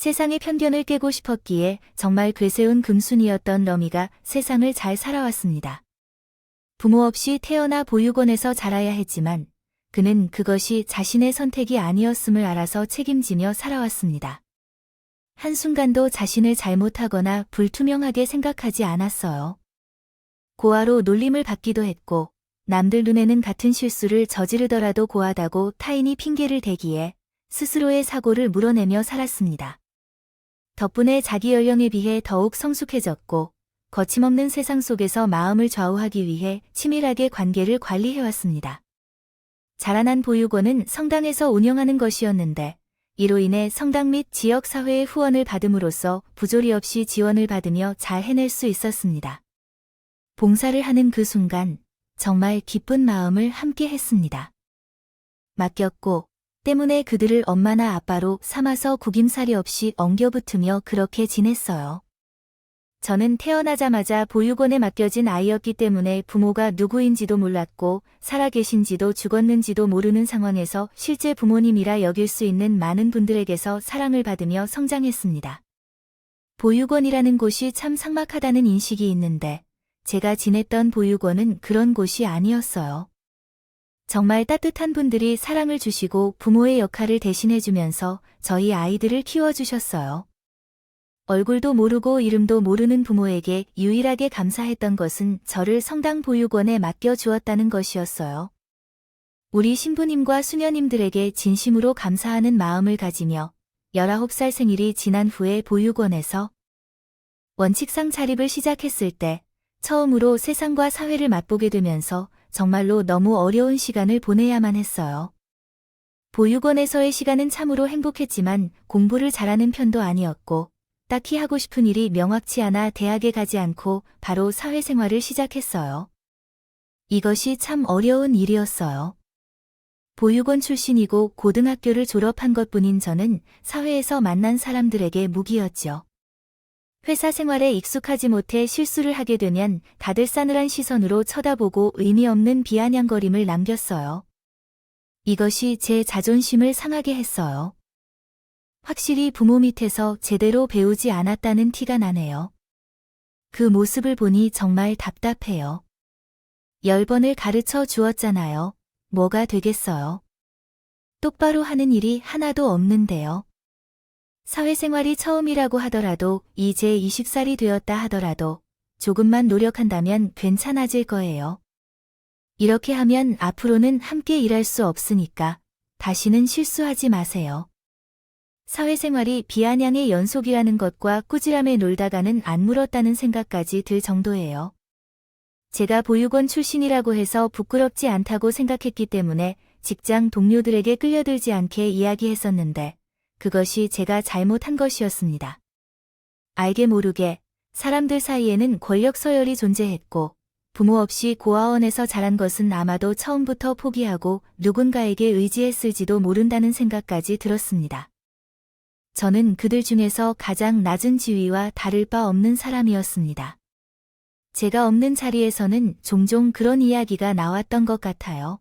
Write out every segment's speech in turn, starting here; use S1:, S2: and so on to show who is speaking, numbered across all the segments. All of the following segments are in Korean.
S1: 세상의 편견을 깨고 싶었기에 정말 궤세운 금순이었던 러미가 세상을 잘 살아왔습니다. 부모 없이 태어나 보육원에서 자라야 했지만 그는 그것이 자신의 선택이 아니었음을 알아서 책임지며 살아왔습니다. 한순간도 자신을 잘못하거나 불투명하게 생각하지 않았어요. 고아로 놀림을 받기도 했고 남들 눈에는 같은 실수를 저지르더라도 고하다고 타인이 핑계를 대기에 스스로의 사고를 물어내며 살았습니다. 덕분에 자기 연령에 비해 더욱 성숙해졌고 거침없는 세상 속에서 마음을 좌우하기 위해 치밀하게 관계를 관리해왔습니다. 자라난 보육원은 성당에서 운영하는 것이었는데 이로 인해 성당 및 지역사회의 후원을 받음으로써 부조리 없이 지원을 받으며 잘 해낼 수 있었습니다. 봉사를 하는 그 순간 정말 기쁜 마음을 함께 했습니다. 맡겼고 때문에 그들을 엄마나 아빠로 삼아서 구김살이 없이 엉겨붙으며 그렇게 지냈어요. 저는 태어나자마자 보육원에 맡겨진 아이였기 때문에 부모가 누구인지도 몰랐고 살아계신지도 죽었는지도 모르는 상황에서 실제 부모님이라 여길 수 있는 많은 분들에게서 사랑을 받으며 성장했습니다. 보육원이라는 곳이 참 삭막하다는 인식이 있는데 제가 지냈던 보육원은 그런 곳이 아니었어요. 정말 따뜻한 분들이 사랑을 주시고 부모의 역할을 대신해주면서 저희 아이들을 키워주셨어요. 얼굴도 모르고 이름도 모르는 부모에게 유일하게 감사했던 것은 저를 성당 보육원에 맡겨주었다는 것이었어요. 우리 신부님과 수녀님들에게 진심으로 감사하는 마음을 가지며 19살 생일이 지난 후에 보육원에서 원칙상 자립을 시작했을 때 처음으로 세상과 사회를 맛보게 되면서 정말로 너무 어려운 시간을 보내야만 했어요. 보육원에서의 시간은 참으로 행복했지만 공부를 잘하는 편도 아니었고 딱히 하고 싶은 일이 명확치 않아 대학에 가지 않고 바로 사회생활을 시작했어요. 이것이 참 어려운 일이었어요. 보육원 출신이고 고등학교를 졸업한 것뿐인 저는 사회에서 만난 사람들에게 무기였죠. 회사 생활에 익숙하지 못해 실수를 하게 되면 다들 싸늘한 시선으로 쳐다보고 의미 없는 비아냥거림을 남겼어요. 이것이 제 자존심을 상하게 했어요. 확실히 부모 밑에서 제대로 배우지 않았다는 티가 나네요. 그 모습을 보니 정말 답답해요. 10번을 가르쳐 주었잖아요. 뭐가 되겠어요? 똑바로 하는 일이 하나도 없는데요. 사회생활이 처음이라고 하더라도 이제 20살이 되었다 하더라도 조금만 노력한다면 괜찮아질 거예요. 이렇게 하면 앞으로는 함께 일할 수 없으니까 다시는 실수하지 마세요. 사회생활이 비아냥의 연속이라는 것과 꾸지람에 놀다가는 안 물었다는 생각까지 들 정도예요. 제가 보육원 출신이라고 해서 부끄럽지 않다고 생각했기 때문에 직장 동료들에게 끌려들지 않게 이야기했었는데 그것이 제가 잘못한 것이었습니다. 알게 모르게 사람들 사이에는 권력 서열이 존재했고 부모 없이 고아원에서 자란 것은 아마도 처음부터 포기하고 누군가에게 의지했을지도 모른다는 생각까지 들었습니다. 저는 그들 중에서 가장 낮은 지위와 다를 바 없는 사람이었습니다. 제가 없는 자리에서는 종종 그런 이야기가 나왔던 것 같아요.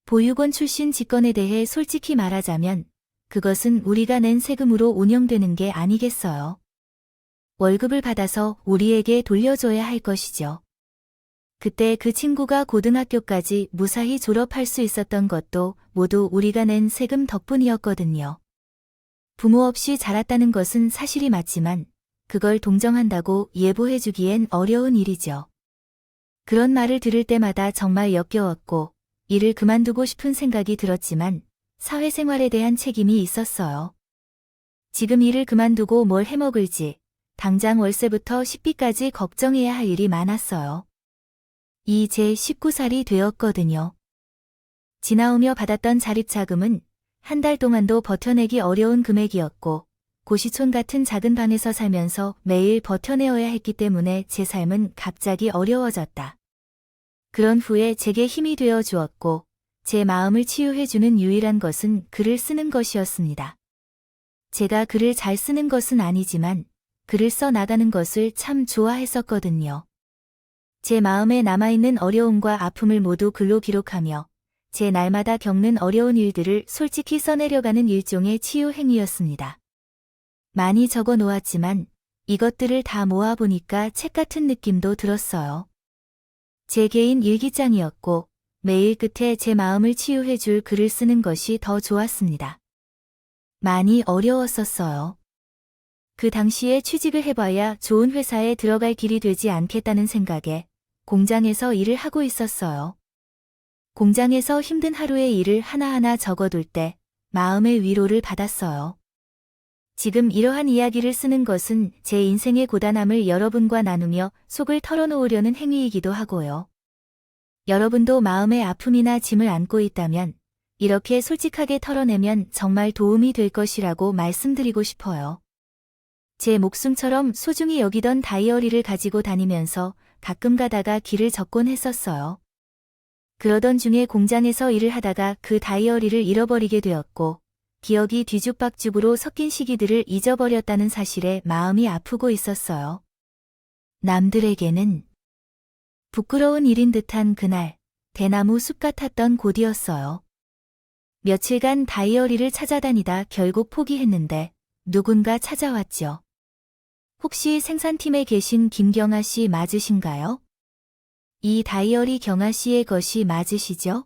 S1: 보육원 출신 직권에 대해 솔직히 말하자면 그것은 우리가 낸 세금으로 운영되는 게 아니겠어요. 월급을 받아서 우리에게 돌려줘야 할 것이죠. 그때 그 친구가 고등학교까지 무사히 졸업할 수 있었던 것도 모두 우리가 낸 세금 덕분이었거든요. 부모 없이 자랐다는 것은 사실이 맞지만 그걸 동정한다고 예보해주기엔 어려운 일이죠. 그런 말을 들을 때마다 정말 역겨웠고 일을 그만두고 싶은 생각이 들었지만 사회생활에 대한 책임이 있었어요. 지금 일을 그만두고 뭘 해먹을지 당장 월세부터 식비까지 걱정해야 할 일이 많았어요. 이제 19살이 되었거든요. 지나오며 받았던 자립자금은 한 달 동안도 버텨내기 어려운 금액이었고 고시촌 같은 작은 방에서 살면서 매일 버텨내어야 했기 때문에 제 삶은 갑자기 어려워졌다. 그런 후에 제게 힘이 되어 주었고 제 마음을 치유해주는 유일한 것은 글을 쓰는 것이었습니다. 제가 글을 잘 쓰는 것은 아니지만 글을 써 나가는 것을 참 좋아했었거든요. 제 마음에 남아있는 어려움과 아픔을 모두 글로 기록하며 제 날마다 겪는 어려운 일들을 솔직히 써내려가는 일종의 치유 행위였습니다. 많이 적어 놓았지만 이것들을 다 모아보니까 책 같은 느낌도 들었어요. 제 개인 일기장이었고 매일 끝에 제 마음을 치유해줄 글을 쓰는 것이 더 좋았습니다. 많이 어려웠었어요. 그 당시에 취직을 해봐야 좋은 회사에 들어갈 길이 되지 않겠다는 생각에 공장에서 일을 하고 있었어요. 공장에서 힘든 하루의 일을 하나하나 적어둘 때 마음의 위로를 받았어요. 지금 이러한 이야기를 쓰는 것은 제 인생의 고단함을 여러분과 나누며 속을 털어놓으려는 행위이기도 하고요. 여러분도 마음의 아픔이나 짐을 안고 있다면 이렇게 솔직하게 털어내면 정말 도움이 될 것이라고 말씀드리고 싶어요. 제 목숨처럼 소중히 여기던 다이어리를 가지고 다니면서 가끔 가다가 길을 적곤 했었어요. 그러던 중에 공장에서 일을 하다가 그 다이어리를 잃어버리게 되었고 기억이 뒤죽박죽으로 섞인 시기들을 잊어버렸다는 사실에 마음이 아프고 있었어요. 남들에게는 부끄러운 일인 듯한 그날, 대나무 숲 같았던 곳이었어요. 며칠간 다이어리를 찾아다니다 결국 포기했는데 누군가 찾아왔죠. 혹시 생산팀에 계신 김경아 씨 맞으신가요? 이 다이어리 경아 씨의 것이 맞으시죠?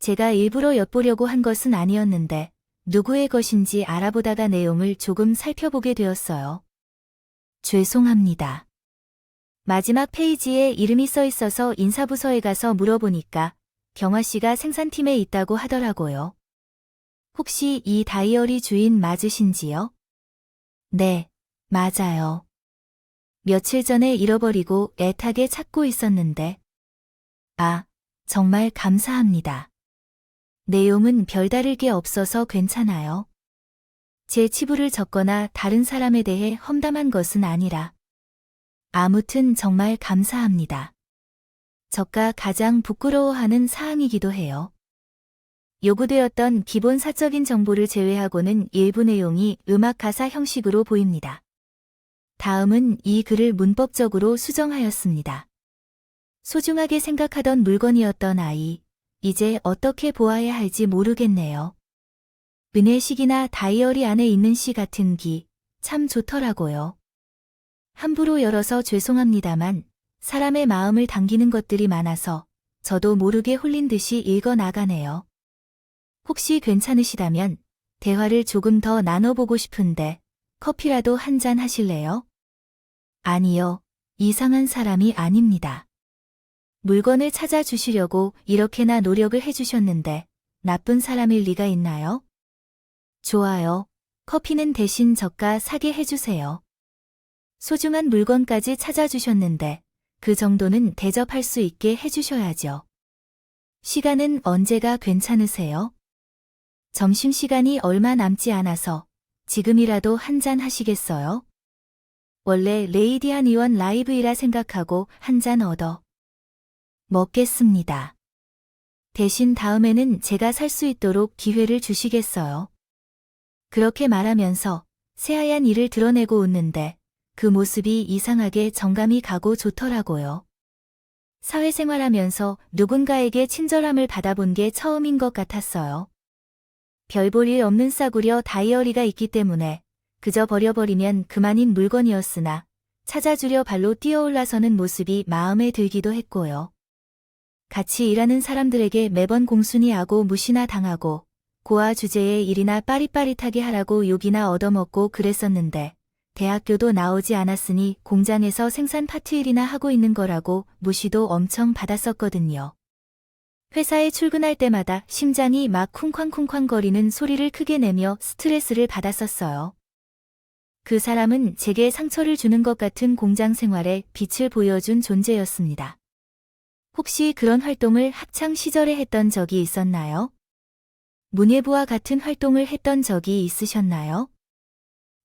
S1: 제가 일부러 엿보려고 한 것은 아니었는데 누구의 것인지 알아보다가 내용을 조금 살펴보게 되었어요. 죄송합니다. 마지막 페이지에 이름이 써 있어서 인사부서에 가서 물어보니까 경아 씨가 생산팀에 있다고 하더라고요. 혹시 이 다이어리 주인 맞으신지요? 네, 맞아요. 며칠 전에 잃어버리고 애타게 찾고 있었는데. 아, 정말 감사합니다. 내용은 별다를 게 없어서 괜찮아요. 제 치부를 적거나 다른 사람에 대해 험담한 것은 아니라. 아무튼 정말 감사합니다. 저가 가장 부끄러워하는 사항이기도 해요. 요구되었던 기본 사적인 정보를 제외하고는 일부 내용이 음악 가사 형식으로 보입니다. 다음은 이 글을 문법적으로 수정하였습니다. 소중하게 생각하던 물건이었던 아이, 이제 어떻게 보아야 할지 모르겠네요. 은혜식이나 다이어리 안에 있는 시 같은 기, 참 좋더라고요. 함부로 열어서 죄송합니다만 사람의 마음을 당기는 것들이 많아서 저도 모르게 홀린 듯이 읽어 나가네요. 혹시 괜찮으시다면 대화를 조금 더 나눠보고 싶은데 커피라도 한 잔 하실래요? 아니요, 이상한 사람이 아닙니다. 물건을 찾아주시려고 이렇게나 노력을 해주셨는데 나쁜 사람일 리가 있나요? 좋아요. 커피는 대신 저가 사게 해주세요. 소중한 물건까지 찾아주셨는데 그 정도는 대접할 수 있게 해주셔야죠. 시간은 언제가 괜찮으세요? 점심시간이 얼마 남지 않아서 지금이라도 한 잔 하시겠어요? 원래 레이디한 의원 라이브이라 생각하고 한 잔 얻어 먹겠습니다. 대신 다음에는 제가 살 수 있도록 기회를 주시겠어요? 그렇게 말하면서 새하얀 이를 드러내고 웃는데 그 모습이 이상하게 정감이 가고 좋더라고요. 사회생활하면서 누군가에게 친절함을 받아본 게 처음인 것 같았어요. 별 볼 일 없는 싸구려 다이어리가 있기 때문에 그저 버려버리면 그만인 물건이었으나 찾아주려 발로 뛰어올라서는 모습이 마음에 들기도 했고요. 같이 일하는 사람들에게 매번 공순이하고 무시나 당하고 고아 주제에 일이나 빠릿빠릿하게 하라고 욕이나 얻어먹고 그랬었는데 대학교도 나오지 않았으니 공장에서 생산 파트 일이나 하고 있는 거라고 무시도 엄청 받았었거든요. 회사에 출근할 때마다 심장이 막 쿵쾅쿵쾅거리는 소리를 크게 내며 스트레스를 받았었어요. 그 사람은 제게 상처를 주는 것 같은 공장 생활에 빛을 보여준 존재였습니다. 혹시 그런 활동을 학창 시절에 했던 적이 있었나요? 문예부와 같은 활동을 했던 적이 있으셨나요?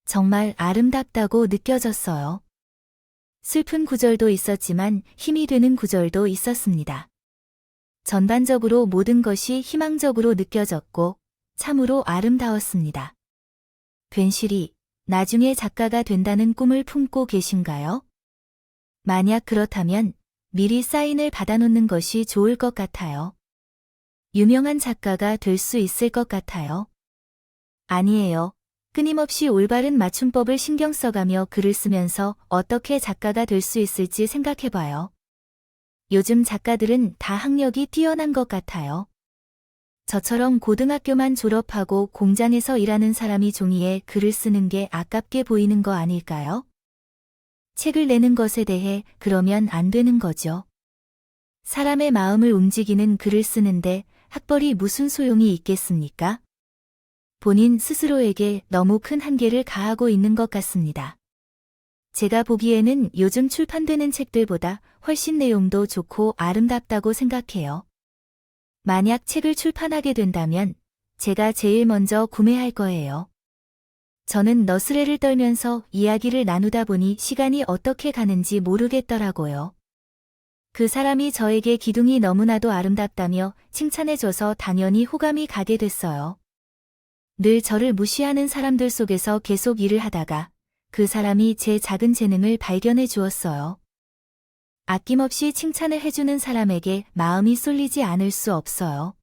S1: 정말 아름답다고 느껴졌어요. 슬픈 구절도 있었지만 힘이 되는 구절도 있었습니다. 전반적으로 모든 것이 희망적으로 느껴졌고 참으로 아름다웠습니다. 괜시리 나중에 작가가 된다는 꿈을 품고 계신가요? 만약 그렇다면 미리 사인을 받아놓는 것이 좋을 것 같아요. 유명한 작가가 될 수 있을 것 같아요. 아니에요. 끊임없이 올바른 맞춤법을 신경 써가며 글을 쓰면서 어떻게 작가가 될 수 있을지 생각해봐요. 요즘 작가들은 다 학력이 뛰어난 것 같아요. 저처럼 고등학교만 졸업하고 공장에서 일하는 사람이 종이에 글을 쓰는 게 아깝게 보이는 거 아닐까요? 책을 내는 것에 대해 그러면 안 되는 거죠. 사람의 마음을 움직이는 글을 쓰는데 학벌이 무슨 소용이 있겠습니까? 본인 스스로에게 너무 큰 한계를 가하고 있는 것 같습니다. 제가 보기에는 요즘 출판되는 책들보다 훨씬 내용도 좋고 아름답다고 생각해요. 만약 책을 출판하게 된다면 제가 제일 먼저 구매할 거예요. 저는 너스레를 떨면서 이야기를 나누다 보니 시간이 어떻게 가는지 모르겠더라고요. 그 사람이 저에게 기둥이 너무나도 아름답다며 칭찬해줘서 당연히 호감이 가게 됐어요. 늘 저를 무시하는 사람들 속에서 계속 일을 하다가 그 사람이 제 작은 재능을 발견해 주었어요. 아낌없이 칭찬을 해주는 사람에게 마음이 쏠리지 않을 수 없어요.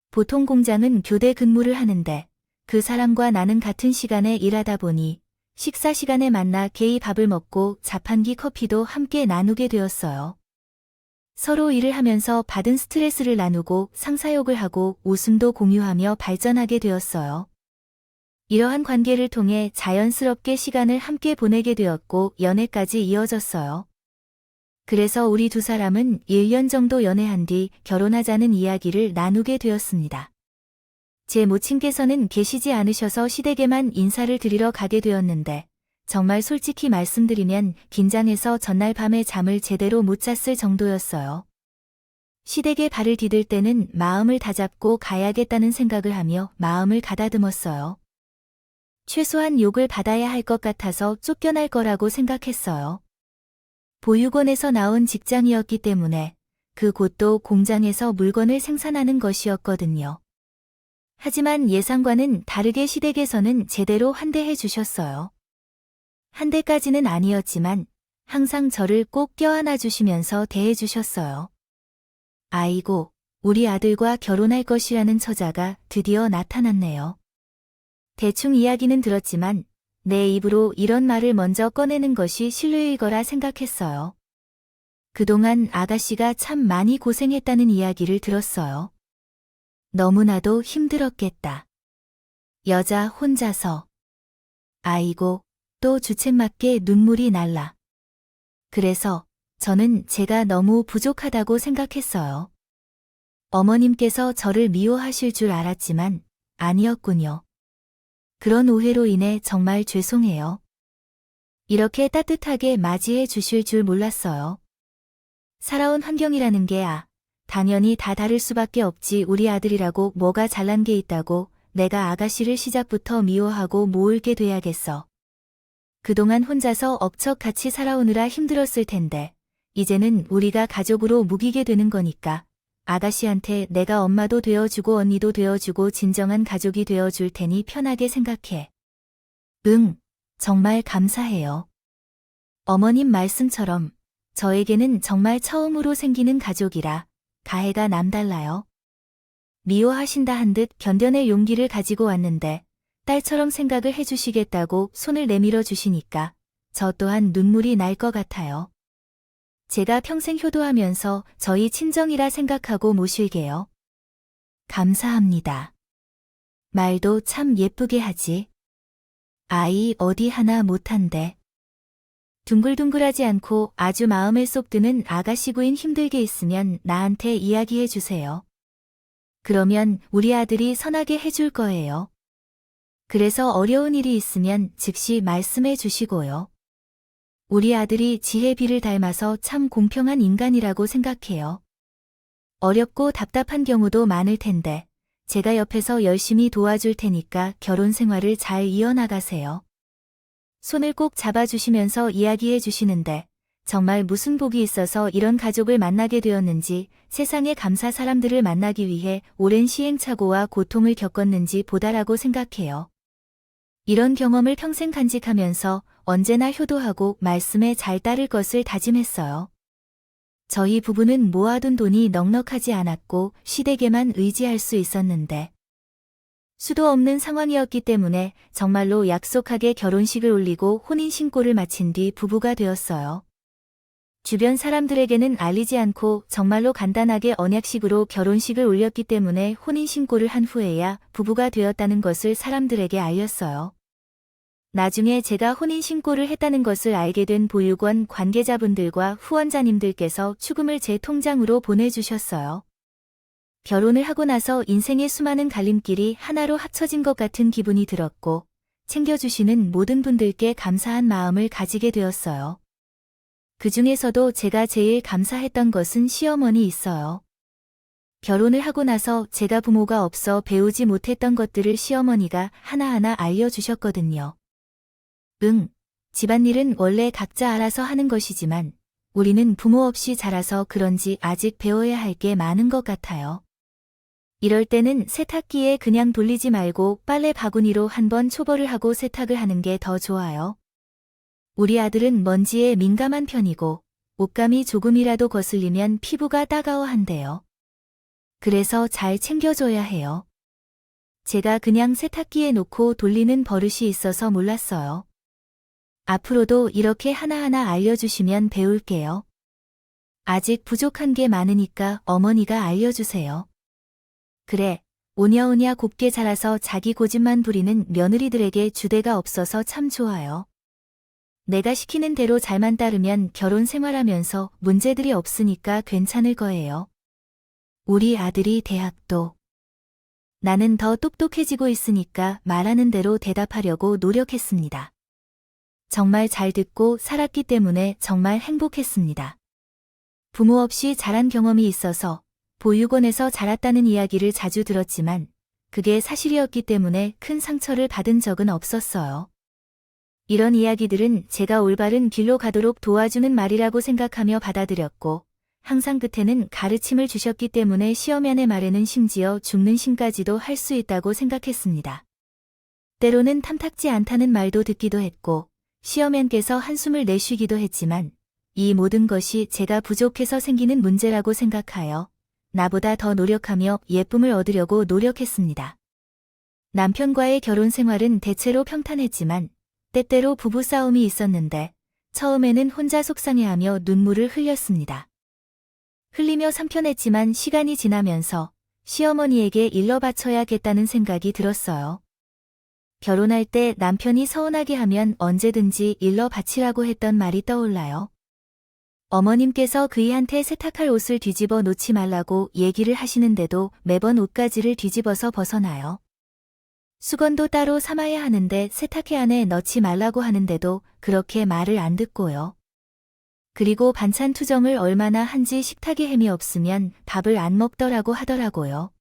S1: 보통 공장은 교대 근무를 하는데 그 사람과 나는 같은 시간에 일하다 보니 식사 시간에 만나 개의 밥을 먹고 자판기 커피도 함께 나누게 되었어요. 서로 일을 하면서 받은 스트레스를 나누고 상사욕을 하고 웃음도 공유하며 발전하게 되었어요. 이러한 관계를 통해 자연스럽게 시간을 함께 보내게 되었고 연애까지 이어졌어요. 그래서 우리 두 사람은 1년 정도 연애한 뒤 결혼하자는 이야기를 나누게 되었습니다. 제 모친께서는 계시지 않으셔서 시댁에만 인사를 드리러 가게 되었는데 정말 솔직히 말씀드리면 긴장해서 전날 밤에 잠을 제대로 못 잤을 정도였어요. 시댁에 발을 디딜 때는 마음을 다잡고 가야겠다는 생각을 하며 마음을 가다듬었어요. 최소한 욕을 받아야 할 것 같아서 쫓겨날 거라고 생각했어요. 보육원에서 나온 직장이었기 때문에 그 곳도 공장에서 물건을 생산하는 것이었거든요. 하지만 예상과는 다르게 시댁에서는 제대로 환대해 주셨어요. 한대까지는 아니었지만 항상 저를 꼭 껴안아 주시면서 대해 주셨어요. 아이고, 우리 아들과 결혼할 것이라는 처자가 드디어 나타났네요. 대충 이야기는 들었지만 내 입으로 이런 말을 먼저 꺼내는 것이 실례일 거라 생각했어요. 그동안 아가씨가 참 많이 고생했다는 이야기를 들었어요. 너무나도 힘들었겠다. 여자 혼자서. 아이고, 또 주책맞게 눈물이 날라. 그래서 저는 제가 너무 부족하다고 생각했어요. 어머님께서 저를 미워하실 줄 알았지만 아니었군요. 그런 오해로 인해 정말 죄송해요. 이렇게 따뜻하게 맞이해 주실 줄 몰랐어요. 살아온 환경이라는 게 당연히 다 다를 수밖에 없지. 우리 아들이라고 뭐가 잘난 게 있다고 내가 아가씨를 시작부터 미워하고 모을게 돼야겠어. 그동안 혼자서 억척같이 살아오느라 힘들었을 텐데 이제는 우리가 가족으로 묵이게 되는 거니까 아가씨한테 내가 엄마도 되어주고 언니도 되어주고 진정한 가족이 되어줄 테니 편하게 생각해. 응, 정말 감사해요. 어머님 말씀처럼 저에게는 정말 처음으로 생기는 가족이라 가해가 남달라요. 미워하신다 한 듯 견뎌낼 용기를 가지고 왔는데 딸처럼 생각을 해주시겠다고 손을 내밀어 주시니까 저 또한 눈물이 날 것 같아요. 제가 평생 효도하면서 저희 친정이라 생각하고 모실게요. 감사합니다. 말도 참 예쁘게 하지. 아이 어디 하나 못한데. 둥글둥글하지 않고 아주 마음에 쏙 드는 아가씨 부인 힘들게 있으면 나한테 이야기해 주세요. 그러면 우리 아들이 선하게 해줄 거예요. 그래서 어려운 일이 있으면 즉시 말씀해 주시고요. 우리 아들이 지혜비를 닮아서 참 공평한 인간이라고 생각해요. 어렵고 답답한 경우도 많을 텐데 제가 옆에서 열심히 도와줄 테니까 결혼 생활을 잘 이어나가세요. 손을 꼭 잡아주시면서 이야기해 주시는데 정말 무슨 복이 있어서 이런 가족을 만나게 되었는지 세상의 감사 사람들을 만나기 위해 오랜 시행착오와 고통을 겪었는지 보다라고 생각해요. 이런 경험을 평생 간직하면서 언제나 효도하고 말씀에 잘 따를 것을 다짐했어요. 저희 부부는 모아둔 돈이 넉넉하지 않았고 시댁에만 의지할 수 있었는데 수도 없는 상황이었기 때문에 정말로 약속하게 결혼식을 올리고 혼인신고를 마친 뒤 부부가 되었어요. 주변 사람들에게는 알리지 않고 정말로 간단하게 언약식으로 결혼식을 올렸기 때문에 혼인신고를 한 후에야 부부가 되었다는 것을 사람들에게 알렸어요. 나중에 제가 혼인신고를 했다는 것을 알게 된 보육원 관계자분들과 후원자님들께서 축음을 제 통장으로 보내주셨어요. 결혼을 하고 나서 인생의 수많은 갈림길이 하나로 합쳐진 것 같은 기분이 들었고, 챙겨주시는 모든 분들께 감사한 마음을 가지게 되었어요. 그 중에서도 제가 제일 감사했던 것은 시어머니 있어요. 결혼을 하고 나서 제가 부모가 없어 배우지 못했던 것들을 시어머니가 하나하나 알려주셨거든요. 집안일은 원래 각자 알아서 하는 것이지만 우리는 부모 없이 자라서 그런지 아직 배워야 할 게 많은 것 같아요. 이럴 때는 세탁기에 그냥 돌리지 말고 빨래 바구니로 한번 초벌을 하고 세탁을 하는 게 더 좋아요. 우리 아들은 먼지에 민감한 편이고 옷감이 조금이라도 거슬리면 피부가 따가워한대요. 그래서 잘 챙겨줘야 해요. 제가 그냥 세탁기에 놓고 돌리는 버릇이 있어서 몰랐어요. 앞으로도 이렇게 하나하나 알려주시면 배울게요. 아직 부족한 게 많으니까 어머니가 알려주세요. 그래, 오냐오냐 곱게 자라서 자기 고집만 부리는 며느리들에게 주대가 없어서 참 좋아요. 내가 시키는 대로 잘만 따르면 결혼 생활하면서 문제들이 없으니까 괜찮을 거예요. 우리 아들이 대학도. 나는 더 똑똑해지고 있으니까 말하는 대로 대답하려고 노력했습니다. 정말 잘 듣고 살았기 때문에 정말 행복했습니다. 부모 없이 자란 경험이 있어서 보육원에서 자랐다는 이야기를 자주 들었지만 그게 사실이었기 때문에 큰 상처를 받은 적은 없었어요. 이런 이야기들은 제가 올바른 길로 가도록 도와주는 말이라고 생각하며 받아들였고 항상 끝에는 가르침을 주셨기 때문에 시어머니의 말에는 심지어 죽는 신까지도 할 수 있다고 생각했습니다. 때로는 탐탁지 않다는 말도 듣기도 했고 시어머니께서 한숨을 내쉬기도 했지만 이 모든 것이 제가 부족해서 생기는 문제라고 생각하여 나보다 더 노력하며 예쁨을 얻으려고 노력했습니다. 남편과의 결혼 생활은 대체로 평탄했지만 때때로 부부싸움이 있었는데 처음에는 혼자 속상해하며 눈물을 흘렸습니다. 흘리며 삼켜냈지만 시간이 지나면서 시어머니에게 일러 바쳐야겠다는 생각이 들었어요. 결혼할 때 남편이 서운하게 하면 언제든지 일러 바치라고 했던 말이 떠올라요. 어머님께서 그이한테 세탁할 옷을 뒤집어 놓지 말라고 얘기를 하시는데도 매번 옷가지를 뒤집어서 벗어나요. 수건도 따로 삼아야 하는데 세탁기 안에 넣지 말라고 하는데도 그렇게 말을 안 듣고요. 그리고 반찬 투정을 얼마나 한지 식탁에 햄이 없으면 밥을 안 먹더라고 하더라고요.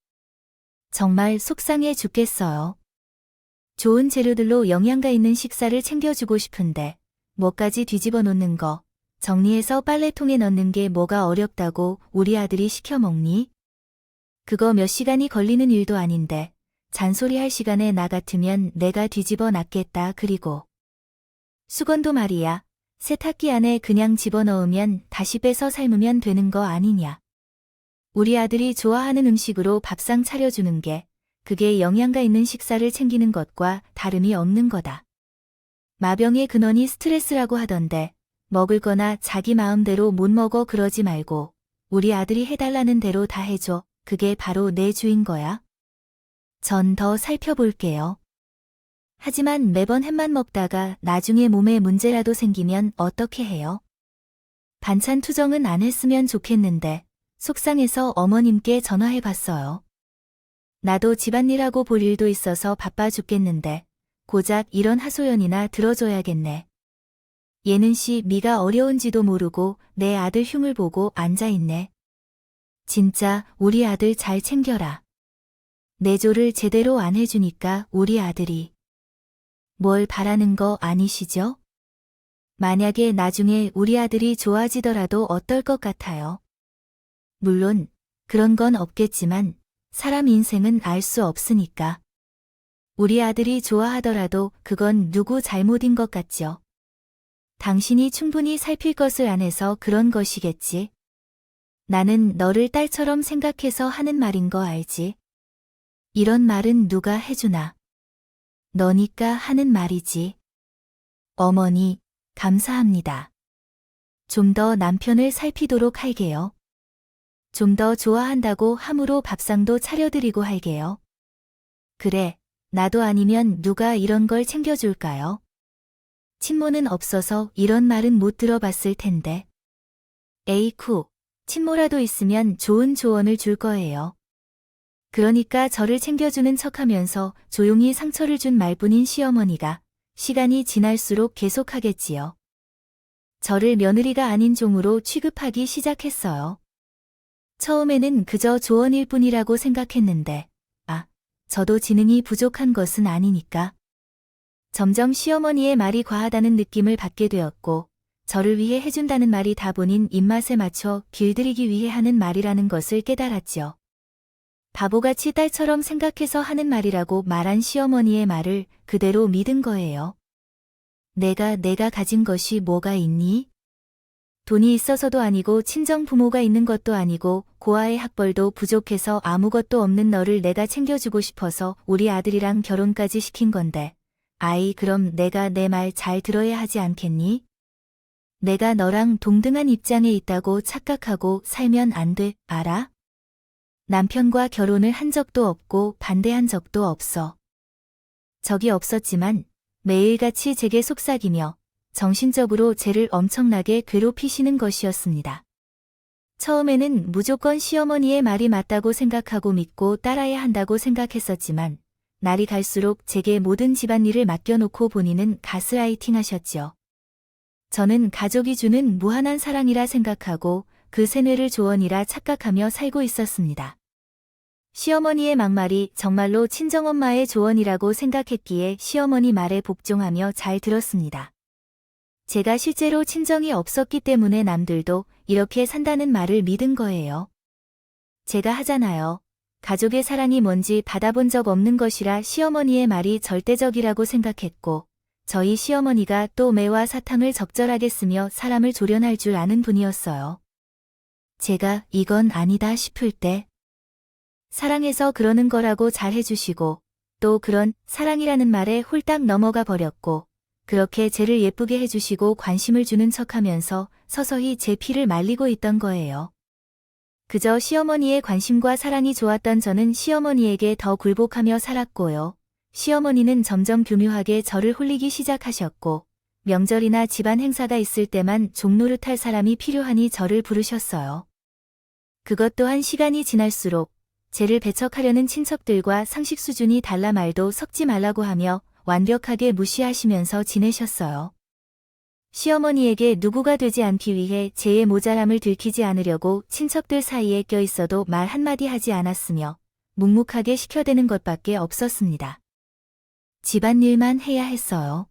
S1: 정말 속상해 죽겠어요. 좋은 재료들로 영양가 있는 식사를 챙겨주고 싶은데 뭐까지 뒤집어 놓는 거, 정리해서 빨래통에 넣는 게 뭐가 어렵다고 우리 아들이 시켜 먹니? 그거 몇 시간이 걸리는 일도 아닌데 잔소리할 시간에 나 같으면 내가 뒤집어 놨겠다. 그리고 수건도 말이야. 세탁기 안에 그냥 집어넣으면 다시 빼서 삶으면 되는 거 아니냐. 우리 아들이 좋아하는 음식으로 밥상 차려주는 게 그게 영양가 있는 식사를 챙기는 것과 다름이 없는 거다. 마병의 근원이 스트레스라고 하던데 먹을 거나 자기 마음대로 못 먹어 그러지 말고 우리 아들이 해달라는 대로 다 해줘. 그게 바로 내 주인 거야. 전 더 살펴볼게요. 하지만 매번 햄만 먹다가 나중에 몸에 문제라도 생기면 어떻게 해요? 반찬 투정은 안 했으면 좋겠는데 속상해서 어머님께 전화해봤어요. 나도 집안일하고 볼 일도 있어서 바빠 죽겠는데 고작 이런 하소연이나 들어줘야겠네. 얘는 미가 어려운지도 모르고 내 아들 흉을 보고 앉아있네. 진짜 우리 아들 잘 챙겨라. 내조를 제대로 안 해주니까 우리 아들이. 뭘 바라는 거 아니시죠? 만약에 나중에 우리 아들이 좋아지더라도 어떨 것 같아요? 물론 그런 건 없겠지만 사람 인생은 알 수 없으니까. 우리 아들이 좋아하더라도 그건 누구 잘못인 것 같죠. 당신이 충분히 살필 것을 안 해서 그런 것이겠지. 나는 너를 딸처럼 생각해서 하는 말인 거 알지? 이런 말은 누가 해주나. 너니까 하는 말이지. 어머니, 감사합니다. 좀 더 남편을 살피도록 할게요. 좀 더 좋아한다고 함으로 밥상도 차려드리고 할게요. 그래, 나도 아니면 누가 이런 걸 챙겨줄까요? 친모는 없어서 이런 말은 못 들어봤을 텐데. 에이쿠, 친모라도 있으면 좋은 조언을 줄 거예요. 그러니까 저를 챙겨주는 척하면서 조용히 상처를 준 말뿐인 시어머니가 시간이 지날수록 계속하겠지요. 저를 며느리가 아닌 종으로 취급하기 시작했어요. 처음에는 그저 조언일 뿐이라고 생각했는데, 저도 지능이 부족한 것은 아니니까. 점점 시어머니의 말이 과하다는 느낌을 받게 되었고, 저를 위해 해준다는 말이 다 본인 입맛에 맞춰 길들이기 위해 하는 말이라는 것을 깨달았죠. 바보같이 딸처럼 생각해서 하는 말이라고 말한 시어머니의 말을 그대로 믿은 거예요. 내가 가진 것이 뭐가 있니? 돈이 있어서도 아니고 친정 부모가 있는 것도 아니고 고아의 학벌도 부족해서 아무것도 없는 너를 내가 챙겨주고 싶어서 우리 아들이랑 결혼까지 시킨 건데. 아이, 그럼 내가 내 말 잘 들어야 하지 않겠니? 내가 너랑 동등한 입장에 있다고 착각하고 살면 안 돼, 알아? 남편과 결혼을 한 적도 없고 반대한 적도 없어. 적이 없었지만 매일같이 제게 속삭이며 정신적으로 쟤를 엄청나게 괴롭히시는 것이었습니다. 처음에는 무조건 시어머니의 말이 맞다고 생각하고 믿고 따라야 한다고 생각했었지만 날이 갈수록 제게 모든 집안일을 맡겨놓고 본인은 가스라이팅 하셨지요. 저는 가족이 주는 무한한 사랑이라 생각하고 그 세뇌를 조언이라 착각하며 살고 있었습니다. 시어머니의 막말이 정말로 친정엄마의 조언이라고 생각했기에 시어머니 말에 복종하며 잘 들었습니다. 제가 실제로 친정이 없었기 때문에 남들도 이렇게 산다는 말을 믿은 거예요. 제가 하잖아요. 가족의 사랑이 뭔지 받아본 적 없는 것이라 시어머니의 말이 절대적이라고 생각했고, 저희 시어머니가 또 매와 사탕을 적절하게 쓰며 사람을 조련할 줄 아는 분이었어요. 제가 이건 아니다 싶을 때 사랑해서 그러는 거라고 잘 해주시고 또 그런 사랑이라는 말에 홀딱 넘어가 버렸고 그렇게 쟤를 예쁘게 해주시고 관심을 주는 척하면서 서서히 제 피를 말리고 있던 거예요. 그저 시어머니의 관심과 사랑이 좋았던 저는 시어머니에게 더 굴복하며 살았고요. 시어머니는 점점 교묘하게 저를 홀리기 시작하셨고 명절이나 집안 행사가 있을 때만 종노릇할 사람이 필요하니 저를 부르셨어요. 그것 또한 시간이 지날수록 쟤를 배척하려는 친척들과 상식 수준이 달라 말도 섞지 말라고 하며 완벽하게 무시하시면서 지내셨어요. 시어머니에게 누구가 되지 않기 위해 쟤의 모자람을 들키지 않으려고 친척들 사이에 껴있어도 말 한마디 하지 않았으며 묵묵하게 시켜대는 것밖에 없었습니다. 집안일만 해야 했어요.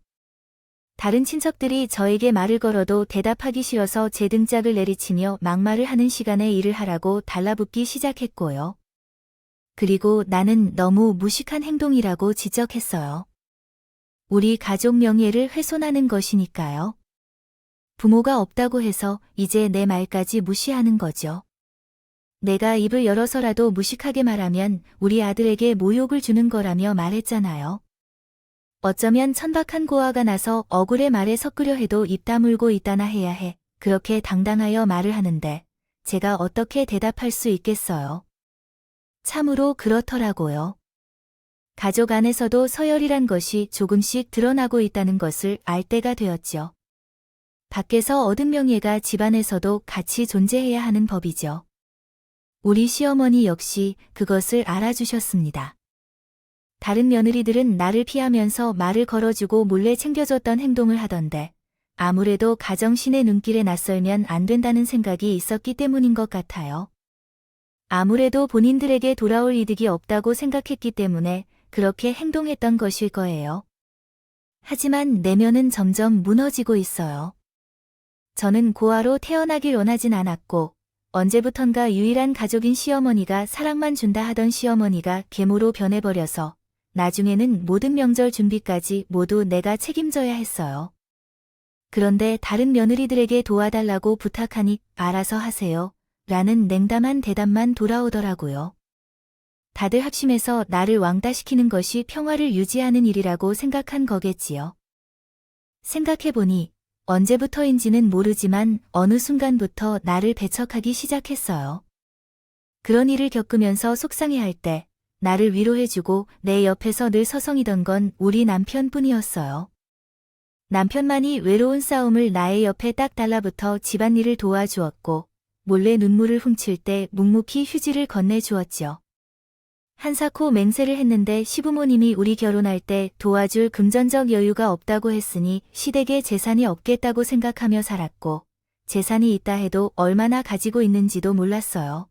S1: 다른 친척들이 저에게 말을 걸어도 대답하기 싫어서 제 등짝을 내리치며 막말을 하는 시간에 일을 하라고 달라붙기 시작했고요. 그리고 나는 너무 무식한 행동이라고 지적했어요. 우리 가족 명예를 훼손하는 것이니까요. 부모가 없다고 해서 이제 내 말까지 무시하는 거죠. 내가 입을 열어서라도 무식하게 말하면 우리 아들에게 모욕을 주는 거라며 말했잖아요. 어쩌면 천박한 고아가 나서 억울해 말에 섞으려 해도 입 다물고 있다나 해야 해. 그렇게 당당하여 말을 하는데 제가 어떻게 대답할 수 있겠어요. 참으로 그렇더라고요. 가족 안에서도 서열이란 것이 조금씩 드러나고 있다는 것을 알 때가 되었죠. 밖에서 얻은 명예가 집안에서도 같이 존재해야 하는 법이죠. 우리 시어머니 역시 그것을 알아주셨습니다. 다른 며느리들은 나를 피하면서 말을 걸어주고 몰래 챙겨줬던 행동을 하던데 아무래도 가정신의 눈길에 낯설면 안 된다는 생각이 있었기 때문인 것 같아요. 아무래도 본인들에게 돌아올 이득이 없다고 생각했기 때문에 그렇게 행동했던 것일 거예요. 하지만 내면은 점점 무너지고 있어요. 저는 고아로 태어나길 원하진 않았고 언제부턴가 유일한 가족인 시어머니가 사랑만 준다 하던 시어머니가 계모로 변해버려서 나중에는 모든 명절 준비까지 모두 내가 책임져야 했어요. 그런데 다른 며느리들에게 도와달라고 부탁하니 알아서 하세요. 라는 냉담한 대답만 돌아오더라고요. 다들 합심해서 나를 왕따시키는 것이 평화를 유지하는 일이라고 생각한 거겠지요. 생각해보니 언제부터인지는 모르지만 어느 순간부터 나를 배척하기 시작했어요. 그런 일을 겪으면서 속상해할 때 나를 위로해주고 내 옆에서 늘 서성이던 건 우리 남편뿐이었어요. 남편만이 외로운 싸움을 나의 옆에 딱 달라붙어 집안일을 도와주었고 몰래 눈물을 훔칠 때 묵묵히 휴지를 건네주었지요. 한사코 맹세를 했는데 시부모님이 우리 결혼할 때 도와줄 금전적 여유가 없다고 했으니 시댁에 재산이 없겠다고 생각하며 살았고 재산이 있다 해도 얼마나 가지고 있는지도 몰랐어요.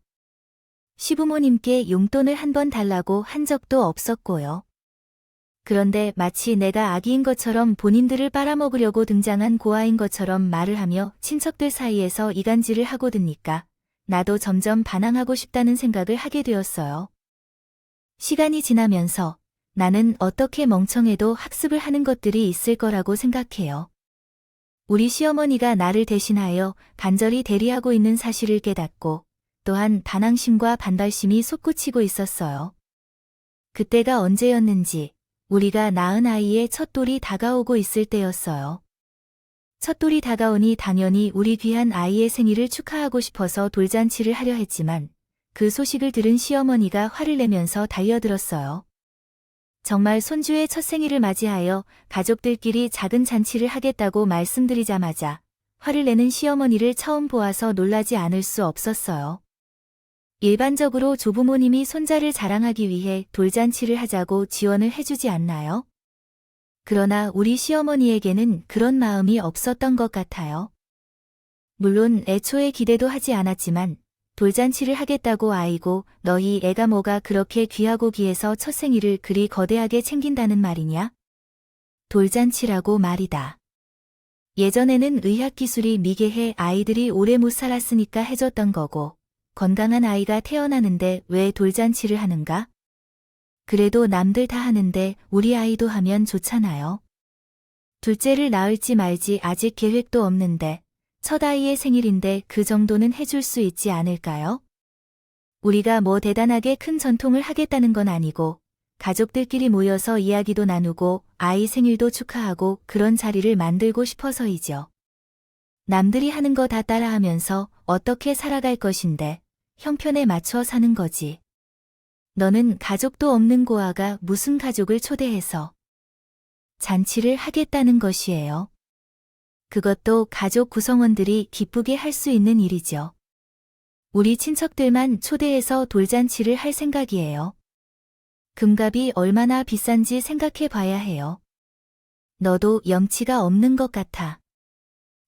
S1: 시부모님께 용돈을 한 번 달라고 한 적도 없었고요. 그런데 마치 내가 아기인 것처럼 본인들을 빨아먹으려고 등장한 고아인 것처럼 말을 하며 친척들 사이에서 이간질을 하고 드니까 나도 점점 반항하고 싶다는 생각을 하게 되었어요. 시간이 지나면서 나는 어떻게 멍청해도 학습을 하는 것들이 있을 거라고 생각해요. 우리 시어머니가 나를 대신하여 간절히 대리하고 있는 사실을 깨닫고 또한 반항심과 반발심이 솟구치고 있었어요. 그때가 언제였는지 우리가 낳은 아이의 첫 돌이 다가오고 있을 때였어요. 첫 돌이 다가오니 당연히 우리 귀한 아이의 생일을 축하하고 싶어서 돌잔치를 하려 했지만 그 소식을 들은 시어머니가 화를 내면서 달려들었어요. 정말 손주의 첫 생일을 맞이하여 가족들끼리 작은 잔치를 하겠다고 말씀드리자마자 화를 내는 시어머니를 처음 보아서 놀라지 않을 수 없었어요. 일반적으로 조부모님이 손자를 자랑하기 위해 돌잔치를 하자고 지원을 해주지 않나요? 그러나 우리 시어머니에게는 그런 마음이 없었던 것 같아요. 물론 애초에 기대도 하지 않았지만 돌잔치를 하겠다고 아이고 너희 애가 뭐가 그렇게 귀하고 귀해서 첫 생일을 그리 거대하게 챙긴다는 말이냐? 돌잔치라고 말이다. 예전에는 의학기술이 미개해 아이들이 오래 못 살았으니까 해줬던 거고 건강한 아이가 태어나는데 왜 돌잔치를 하는가? 그래도 남들 다 하는데 우리 아이도 하면 좋잖아요. 둘째를 낳을지 말지 아직 계획도 없는데 첫 아이의 생일인데 그 정도는 해줄 수 있지 않을까요? 우리가 뭐 대단하게 큰 전통을 하겠다는 건 아니고 가족들끼리 모여서 이야기도 나누고 아이 생일도 축하하고 그런 자리를 만들고 싶어서이죠. 남들이 하는 거 다 따라하면서 어떻게 살아갈 것인데 형편에 맞춰 사는 거지. 너는 가족도 없는 고아가 무슨 가족을 초대해서 잔치를 하겠다는 것이에요. 그것도 가족 구성원들이 기쁘게 할 수 있는 일이죠. 우리 친척들만 초대해서 돌잔치를 할 생각이에요. 금값이 얼마나 비싼지 생각해 봐야 해요. 너도 염치가 없는 것 같아.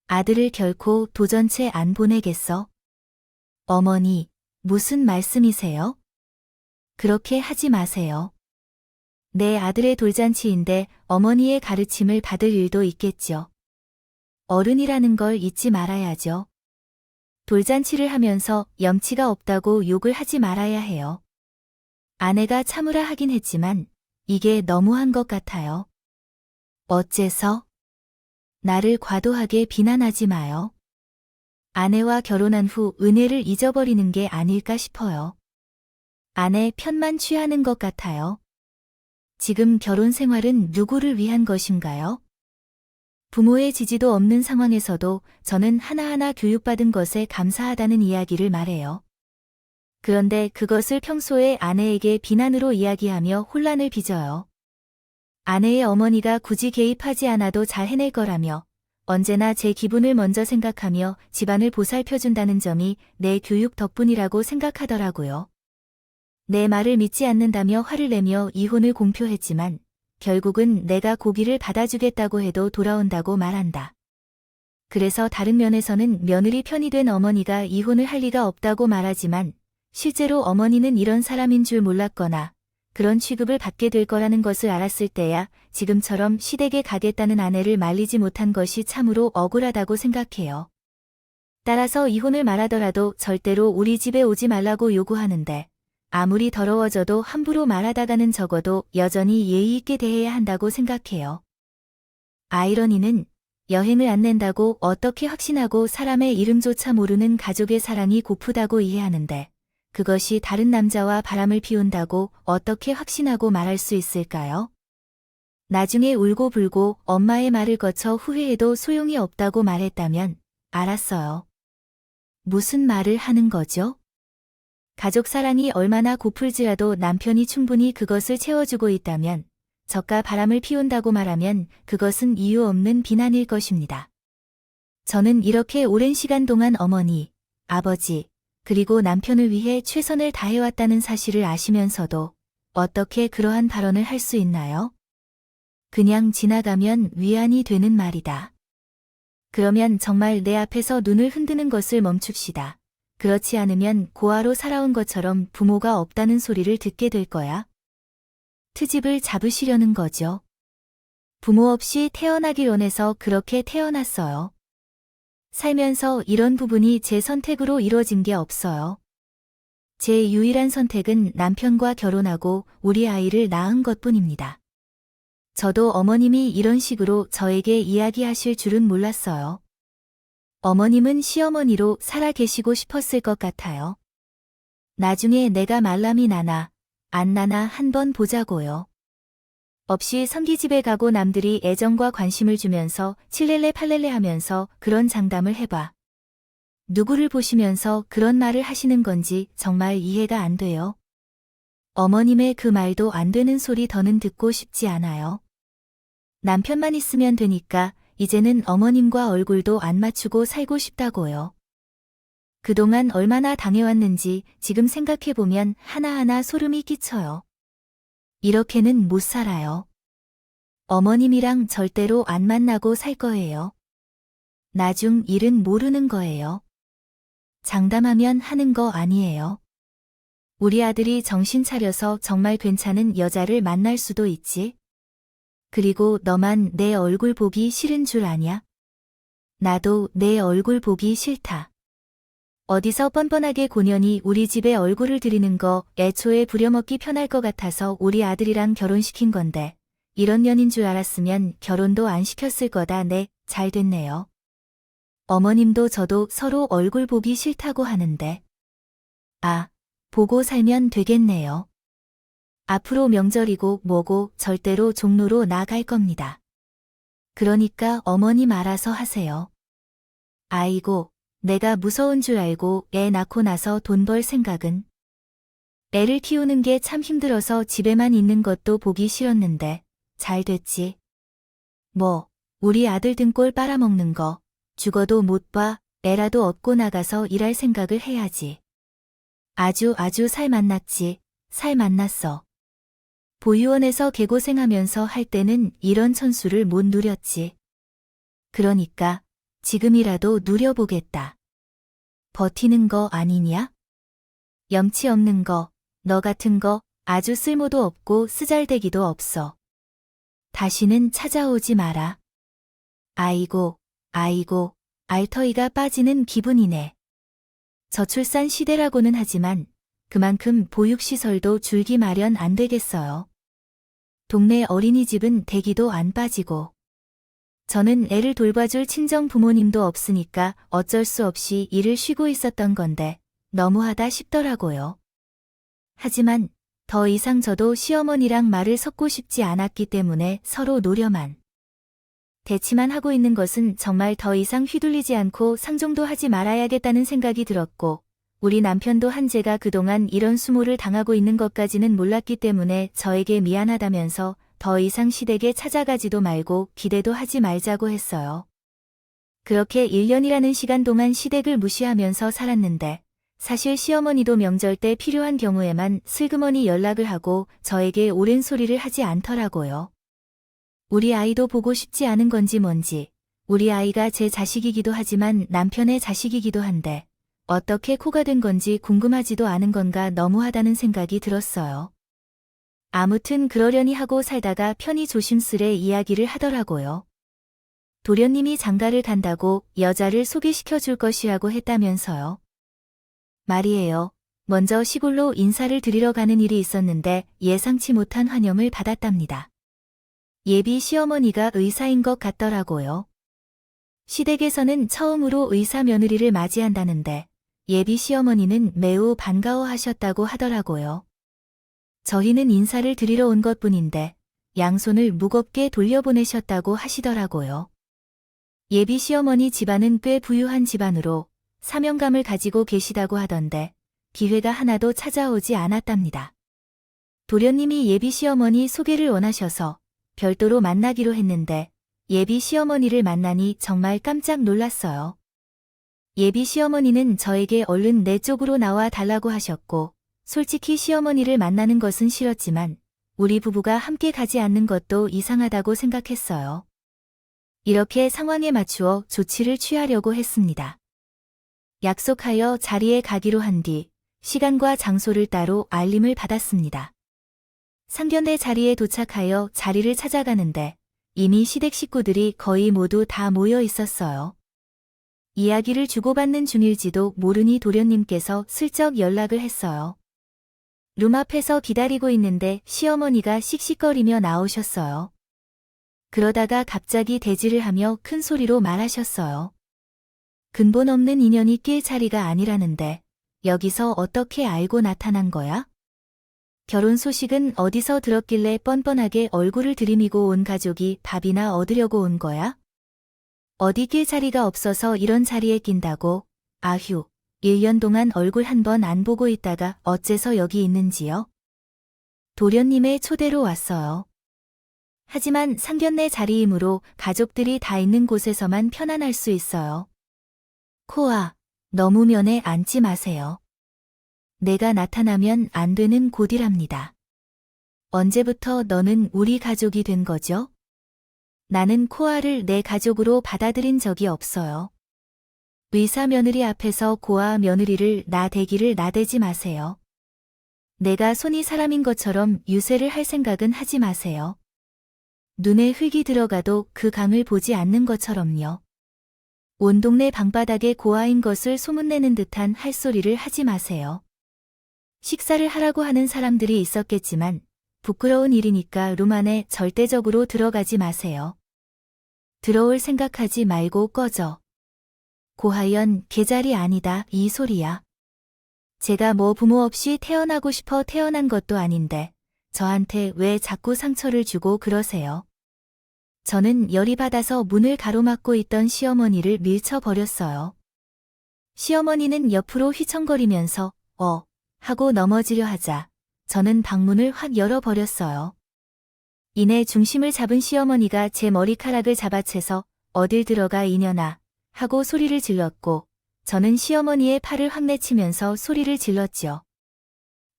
S1: 아들을 결코 도전체 안 보내겠어? 어머니, 무슨 말씀이세요? 그렇게 하지 마세요. 내 아들의 돌잔치인데 어머니의 가르침을 받을 일도 있겠죠. 어른이라는 걸 잊지 말아야죠. 돌잔치를 하면서 염치가 없다고 욕을 하지 말아야 해요. 아내가 참으라 하긴 했지만 이게 너무한 것 같아요. 어째서? 나를 과도하게 비난하지 마요. 아내와 결혼한 후 은혜를 잊어버리는 게 아닐까 싶어요. 아내 편만 취하는 것 같아요. 지금 결혼 생활은 누구를 위한 것인가요? 부모의 지지도 없는 상황에서도 저는 하나하나 교육받은 것에 감사하다는 이야기를 말해요. 그런데 그것을 평소에 아내에게 비난으로 이야기하며 혼란을 빚어요. 아내의 어머니가 굳이 개입하지 않아도 잘 해낼 거라며 언제나 제 기분을 먼저 생각하며 집안을 보살펴준다는 점이 내 교육 덕분이라고 생각하더라고요. 내 말을 믿지 않는다며 화를 내며 이혼을 공표했지만 결국은 내가 고기를 받아주겠다고 해도 돌아온다고 말한다. 그래서 다른 면에서는 며느리 편이 된 어머니가 이혼을 할 리가 없다고 말하지만 실제로 어머니는 이런 사람인 줄 몰랐거나 그런 취급을 받게 될 거라는 것을 알았을 때야 지금처럼 시댁에 가겠다는 아내를 말리지 못한 것이 참으로 억울하다고 생각해요. 따라서 이혼을 말하더라도 절대로 우리 집에 오지 말라고 요구하는데 아무리 더러워져도 함부로 말하다가는 적어도 여전히 예의 있게 대해야 한다고 생각해요. 아이러니는 여행을 안 낸다고 어떻게 확신하고 사람의 이름조차 모르는 가족의 사랑이 고프다고 이해하는데 그것이 다른 남자와 바람을 피운다고 어떻게 확신하고 말할 수 있을까요? 나중에 울고불고 엄마의 말을 거쳐 후회해도 소용이 없다고 말했다면 알았어요. 무슨 말을 하는 거죠? 가족 사랑이 얼마나 고플지라도 남편이 충분히 그것을 채워주고 있다면 저가 바람을 피운다고 말하면 그것은 이유 없는 비난일 것입니다. 저는 이렇게 오랜 시간 동안 어머니, 아버지, 그리고 남편을 위해 최선을 다해왔다는 사실을 아시면서도 어떻게 그러한 발언을 할 수 있나요? 그냥 지나가면 위안이 되는 말이다. 그러면 정말 내 앞에서 눈을 흔드는 것을 멈춥시다. 그렇지 않으면 고아로 살아온 것처럼 부모가 없다는 소리를 듣게 될 거야. 트집을 잡으시려는 거죠. 부모 없이 태어나길 원해서 그렇게 태어났어요. 살면서 이런 부분이 제 선택으로 이루어진 게 없어요. 제 유일한 선택은 남편과 결혼하고 우리 아이를 낳은 것뿐입니다. 저도 어머님이 이런 식으로 저에게 이야기하실 줄은 몰랐어요. 어머님은 시어머니로 살아 계시고 싶었을 것 같아요. 나중에 내가 말람이 나나 안 나나 한번 보자고요. 없이 성기집에 가고 남들이 애정과 관심을 주면서 칠렐레 팔렐레 하면서 그런 장담을 해봐. 누구를 보시면서 그런 말을 하시는 건지 정말 이해가 안 돼요. 어머님의 그 말도 안 되는 소리 더는 듣고 싶지 않아요. 남편만 있으면 되니까 이제는 어머님과 얼굴도 안 맞추고 살고 싶다고요. 그동안 얼마나 당해왔는지 지금 생각해보면 하나하나 소름이 끼쳐요. 이렇게는 못 살아요. 어머님이랑 절대로 안 만나고 살 거예요. 나중 일은 모르는 거예요. 장담하면 하는 거 아니에요. 우리 아들이 정신 차려서 정말 괜찮은 여자를 만날 수도 있지. 그리고 너만 내 얼굴 보기 싫은 줄 아냐? 나도 내 얼굴 보기 싫다. 어디서 뻔뻔하게 고년히 우리 집에 얼굴을 들이는 거 애초에 부려먹기 편할 것 같아서 우리 아들이랑 결혼시킨 건데 이런 년인 줄 알았으면 결혼도 안 시켰을 거다. 네, 잘 됐네요. 어머님도 저도 서로 얼굴 보기 싫다고 하는데. 아, 보고 살면 되겠네요. 앞으로 명절이고 뭐고 절대로 종로로 나갈 겁니다. 그러니까 어머님 알아서 하세요. 아이고, 내가 무서운 줄 알고 애 낳고 나서 돈 벌 생각은? 애를 키우는 게 참 힘들어서 집에만 있는 것도 보기 싫었는데 잘 됐지. 뭐, 우리 아들 등골 빨아먹는 거 죽어도 못 봐. 애라도 얻고 나가서 일할 생각을 해야지. 아주 살 만났지. 살 만났어. 보육원에서 개고생하면서 할 때는 이런 천수를 못 누렸지. 그러니까 지금이라도 누려보겠다. 버티는 거 아니냐? 염치 없는 거, 너 같은 거 아주 쓸모도 없고 쓰잘데기도 없어. 다시는 찾아오지 마라. 아이고, 알터이가 빠지는 기분이네. 저출산 시대라고는 하지만 그만큼 보육시설도 줄기 마련 안 되겠어요. 동네 어린이집은 대기도 안 빠지고. 저는 애를 돌봐줄 친정 부모님도 없으니까 어쩔 수 없이 일을 쉬고 있었던 건데 너무하다 싶더라고요. 하지만 더 이상 저도 시어머니랑 말을 섞고 싶지 않았기 때문에 서로 노려만. 대치만 하고 있는 것은 정말 더 이상 휘둘리지 않고 상종도 하지 말아야겠다는 생각이 들었고 우리 남편도 한제가 그동안 이런 수모를 당하고 있는 것까지는 몰랐기 때문에 저에게 미안하다면서 더 이상 시댁에 찾아가지도 말고 기대도 하지 말자고 했어요. 그렇게 1년이라는 시간 동안 시댁을 무시하면서 살았는데 사실 시어머니도 명절 때 필요한 경우에만 슬그머니 연락을 하고 저에게 옳은 소리를 하지 않더라고요. 우리 아이도 보고 싶지 않은 건지 뭔지 우리 아이가 제 자식이기도 하지만 남편의 자식이기도 한데 어떻게 코가 된 건지 궁금하지도 않은 건가 너무하다는 생각이 들었어요. 아무튼 그러려니 하고 살다가 편히 조심스레 이야기를 하더라고요. 도련님이 장가를 간다고 여자를 소개시켜 줄 것이라고 했다면서요. 말이에요. 먼저 시골로 인사를 드리러 가는 일이 있었는데 예상치 못한 환영을 받았답니다. 예비 시어머니가 의사인 것 같더라고요. 시댁에서는 처음으로 의사 며느리를 맞이한다는데 예비 시어머니는 매우 반가워하셨다고 하더라고요. 저희는 인사를 드리러 온 것뿐인데 양손을 무겁게 돌려보내셨다고 하시더라고요. 예비 시어머니 집안은 꽤 부유한 집안으로 사명감을 가지고 계시다고 하던데 기회가 하나도 찾아오지 않았답니다. 도련님이 예비 시어머니 소개를 원하셔서 별도로 만나기로 했는데 예비 시어머니를 만나니 정말 깜짝 놀랐어요. 예비 시어머니는 저에게 얼른 내 쪽으로 나와 달라고 하셨고 솔직히 시어머니를 만나는 것은 싫었지만 우리 부부가 함께 가지 않는 것도 이상하다고 생각했어요. 이렇게 상황에 맞추어 조치를 취하려고 했습니다. 약속하여 자리에 가기로 한 뒤 시간과 장소를 따로 알림을 받았습니다. 상견례 자리에 도착하여 자리를 찾아가는데 이미 시댁 식구들이 거의 모두 다 모여 있었어요. 이야기를 주고받는 중일지도 모르니 도련님께서 슬쩍 연락을 했어요. 룸 앞에서 기다리고 있는데 시어머니가 씩씩거리며 나오셨어요. 그러다가 갑자기 대지를 하며 큰 소리로 말하셨어요. 근본 없는 인연이 낄 자리가 아니라는데 여기서 어떻게 알고 나타난 거야? 결혼 소식은 어디서 들었길래 뻔뻔하게 얼굴을 들이미고 온 가족이 밥이나 얻으려고 온 거야? 어디 낄 자리가 없어서 이런 자리에 낀다고? 아휴, 1년 동안 얼굴 한 번 안 보고 있다가 어째서 여기 있는지요? 도련님의 초대로 왔어요. 하지만 상견례 자리이므로 가족들이 다 있는 곳에서만 편안할 수 있어요. 코아, 너무 면에 앉지 마세요. 내가 나타나면 안 되는 곳이랍니다. 언제부터 너는 우리 가족이 된 거죠? 나는 코아를 내 가족으로 받아들인 적이 없어요. 의사 며느리 앞에서 고아 며느리를 나대기를 나대지 마세요. 내가 손이 사람인 것처럼 유세를 할 생각은 하지 마세요. 눈에 흙이 들어가도 그 강을 보지 않는 것처럼요. 온 동네 방바닥에 고아인 것을 소문내는 듯한 할 소리를 하지 마세요. 식사를 하라고 하는 사람들이 있었겠지만 부끄러운 일이니까 룸 안에 절대적으로 들어가지 마세요. 들어올 생각하지 말고 꺼져. 고하연, 걔자리 아니다 이 소리야. 제가 뭐 부모 없이 태어나고 싶어 태어난 것도 아닌데 저한테 왜 자꾸 상처를 주고 그러세요? 저는 열이 받아서 문을 가로막고 있던 시어머니를 밀쳐버렸어요. 시어머니는 옆으로 휘청거리면서 하고 넘어지려 하자 저는 방문을 확 열어버렸어요. 이내 중심을 잡은 시어머니가 제 머리카락을 잡아채서 어딜 들어가 이년아 하고 소리를 질렀고 저는 시어머니의 팔을 확 내치면서 소리를 질렀죠.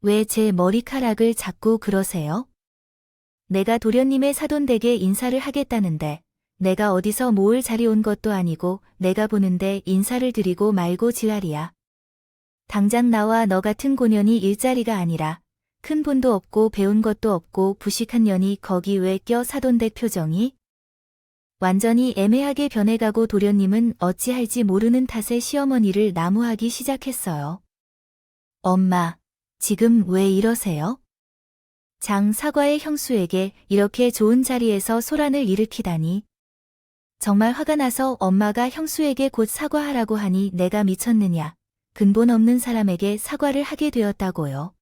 S1: 왜 제 머리카락을 잡고 그러세요? 내가 도련님의 사돈댁에 인사를 하겠다는데 내가 어디서 모을 자리 온 것도 아니고 내가 보는데 인사를 드리고 말고 지랄이야. 당장 나와 너 같은 고년이 일자리가 아니라 큰 본도 없고 배운 것도 없고 부식한 년이 거기 왜 껴 사돈댁 표정이? 완전히 애매하게 변해가고 도련님은 어찌할지 모르는 탓에 시어머니를 나무하기 시작했어요. 엄마, 지금 왜 이러세요? 장 사과의 형수에게 이렇게 좋은 자리에서 소란을 일으키다니. 정말 화가 나서 엄마가 형수에게 곧 사과하라고 하니 내가 미쳤느냐. 근본 없는 사람에게 사과를 하게 되었다고요.